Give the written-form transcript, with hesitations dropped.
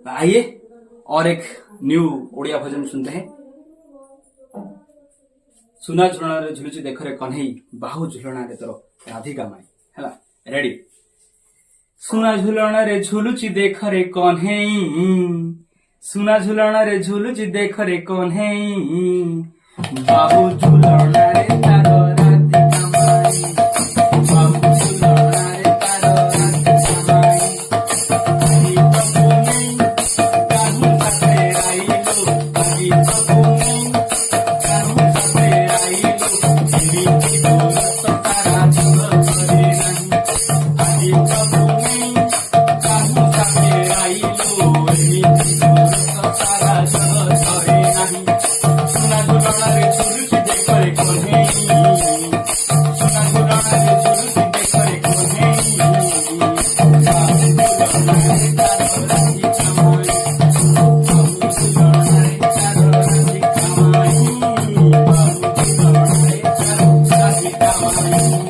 आइए और एक न्यू ओडिया भजन सुनते हैं। सुना झुलना रे झुलुची देख रे कन्हई बाहु झुलना रे तोर राधिका माई हैला रेडी। सुना झुलना रे झुलुची देख रे कन्हई, सुना झुलना रे झुलुची देख रे कन्हई, बाहु झुलना रे तारो राधिका माई, बाहु झुलना रे तारो राधिका माई। Thank you.